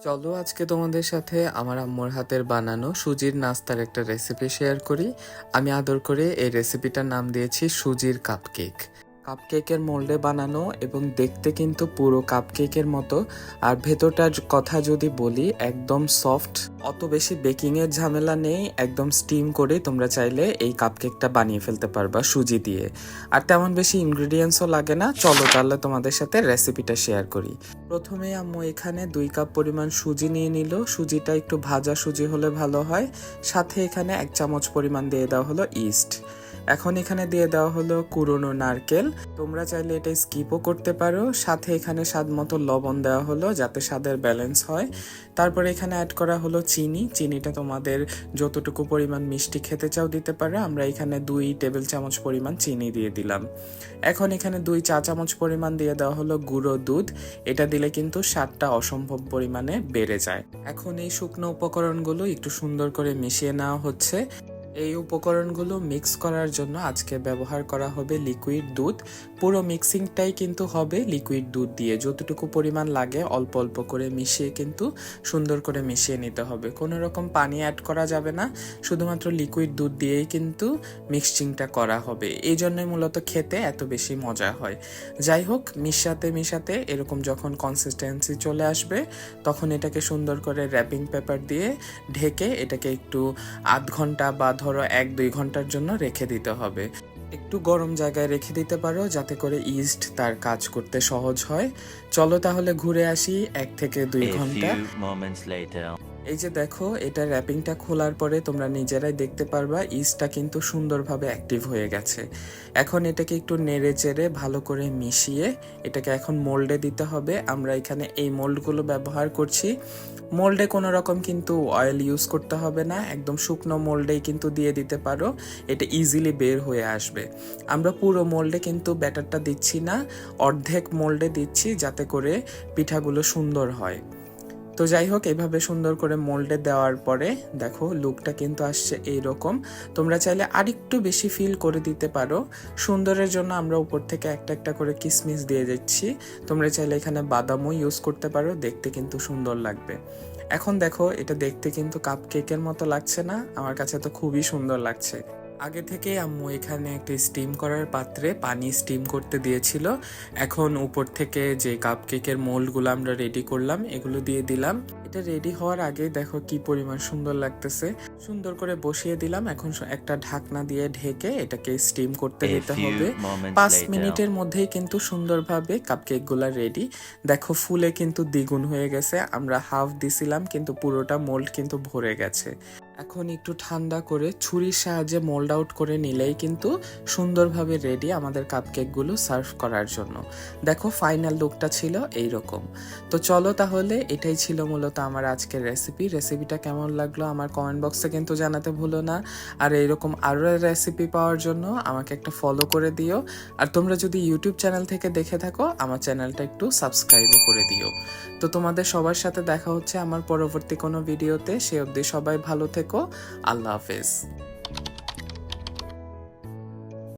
চলো আজকে তোমাদের সাথে আমার আম্মুর হাতের বানানো সুজির নাস্তার একটা রেসিপি শেয়ার করি। আমি আদর করে এই রেসিপিটার নাম দিয়েছি সুজির কাপকেক। কাপকেকের মোল্ডে বানানো এবং দেখতে কিন্তু পুরো কাপকেকের মতো। আর ভেতরটার কথা যদি বলি, একদম সফট, অত বেশি বেকিং এর ঝামেলা নেই। একদম স্টিম করে তোমরা চাইলে এই কাপকেকটা বানিয়ে ফেলতে পারবা সুজি দিয়ে। আর তেমন বেশি ইনগ্রেডিয়েন্টসও লাগে না। চলো তাহলে তোমাদের সাথে রেসিপিটা শেয়ার করি। প্রথমে আম্মু এখানে 2 কাপ পরিমাণ সুজি নিয়ে নিল। সুজিটা একটু ভাজা সুজি হলে ভালো হয়। সাথে এখানে 1 চামচ পরিমাণ দিয়ে দেওয়া হলো ইস্ট। এখন এখানে দিয়ে দেওয়া হলো কুড়োনো নারকেল। তোমরা চাইলে এটা স্কিপও করতে পারো। সাথে এখানে স্বাদ মতো লবণ দেওয়া হলো যাতে স্বাদের ব্যালেন্স হয়। তারপরে এখানে অ্যাড করা হলো চিনি। চিনিটা তোমাদের যতটুকু পরিমাণ মিষ্টি খেতে চাও দিতে পারো। আমরা এখানে 2 টেবিল চামচ পরিমাণ চিনি দিয়ে দিলাম। এখন এখানে 2 চা চামচ পরিমাণ দিয়ে দেওয়া হলো গুঁড়ো দুধ। এটা দিলে কিন্তু স্বাদটা অসম্ভব পরিমাণে বেড়ে যায়। এখন এই শুকনো উপকরণগুলো একটু সুন্দর করে মিশিয়ে নেওয়া হচ্ছে। এই উপকরণগুলো মিক্স করার জন্য আজকে ব্যবহার করা হবে লিকুইড দুধ। পুরো মিক্সিংটাই কিন্তু হবে লিকুইড দুধ দিয়ে। যতটুকু পরিমাণ লাগে অল্প অল্প করে মিশিয়ে কিন্তু সুন্দর করে মিশিয়ে নিতে হবে। কোনো রকম পানি অ্যাড করা যাবে না। শুধুমাত্র লিকুইড দুধ দিয়েই কিন্তু মিক্সিংটা করা হবে। এই জন্যই মূলত খেতে এত বেশি মজা হয়। যাই হোক, মিশাতে মিশাতে এরকম যখন কনসিস্টেন্সি চলে আসবে, তখন এটাকে সুন্দর করে র্যাপিং পেপার দিয়ে ঢেকে এটাকে একটু আধ ঘন্টা বা ধরো 1-2 ঘন্টার জন্য রেখে দিতে হবে। একটু গরম জায়গায় রেখে দিতে পারো যাতে করে ইস্ট তার কাজ করতে সহজ হয়। চলো তাহলে ঘুরে আসি 1 থেকে 2 ঘন্টা। এই যে দেখো, এটা র্যাপিংটা খোলার পরে তোমরা নিজেরাই দেখতে পারবা ইস্টটা কিন্তু সুন্দরভাবে অ্যাক্টিভ হয়ে গেছে। এখন এটাকে একটু নেড়ে চেড়ে ভালো করে মিশিয়ে এটাকে এখন মোল্ডে দিতে হবে। আমরা এখানে এই মোল্ডগুলো ব্যবহার করছি। মোল্ডে কোনো রকম কিন্তু অয়েল ইউজ করতে হবে না। একদম শুকনো মোল্ডেই কিন্তু দিয়ে দিতে পারো। এটা ইজিলি বের হয়ে আসবে। আমরা পুরো মোল্ডে কিন্তু ব্যাটারটা দিচ্ছি না, অর্ধেক মোল্ডে দিচ্ছি যাতে করে পিঠাগুলো সুন্দর হয়। তো যাই হোক, এভাবে সুন্দর করে মোল্ডে দেওয়ার পরে দেখো লুকটা কিন্তু আসছে এইরকম। তোমরা চাইলে আরেকটু বেশি ফিল করে দিতে পারো। সুন্দরের জন্য আমরা উপর থেকে একটা একটা করে কিসমিস দিয়ে দিচ্ছি। তোমরা চাইলে এখানে বাদামও ইউজ করতে পারো, দেখতে কিন্তু সুন্দর লাগবে। এখন দেখো, এটা দেখতে কিন্তু কাপ কেকের মতো লাগছে না? আমার কাছে তো খুবই সুন্দর লাগছে। আগে থেকে আম্মু এখানে একটা স্টিম করার পাত্রে পানি স্টিম করতে দিয়েছিল। এখন উপর থেকে যে কাপকেকের মোল্ডগুলো আমরা রেডি করলাম এগুলো দিয়ে দিলাম। এটা রেডি হওয়ার আগে দেখো কি পরিমাণ সুন্দর লাগতেছে। সুন্দর করে বসিয়ে দিলাম। এখন একটা ঢাকনা দিয়ে ঢেকে এটাকে স্টিম করতে দিতে হবে। 5 মিনিটের মধ্যেই কিন্তু সুন্দরভাবে কাপকেকগুলো রেডি। দেখো ফুলে কিন্তু দ্বিগুণ হয়ে গেছে। আমরা হাফ দিছিলাম কিন্তু পুরোটা মোল্ড কিন্তু ভরে গেছে। এখন একটু ঠান্ডা করে ছুরির সাহায্যে মোল্ড আউট করে নিলেই কিন্তু সুন্দরভাবে রেডি আমাদের কাপকেকগুলো সার্ভ করার জন্য। দেখো ফাইনাল লুকটা ছিল এইরকম। তো চলো তাহলে, এটাই ছিল মূলত আমার আজকের রেসিপিটা কেমন লাগলো আমার কমেন্ট বক্সে কিন্তু জানাতে ভুলো না। আর এইরকম আরও রেসিপি পাওয়ার জন্য আমাকে একটা ফলো করে দিও। আর তোমরা যদি ইউটিউব চ্যানেল থেকে দেখে থাকো, আমার চ্যানেলটা একটু সাবস্ক্রাইবও করে দিও। তো তোমাদের সবার সাথে দেখা হচ্ছে আমার পরবর্তী কোনো ভিডিওতে। সে অবধি সবাই ভালো থেকো। আল্লাহ হাফেজ।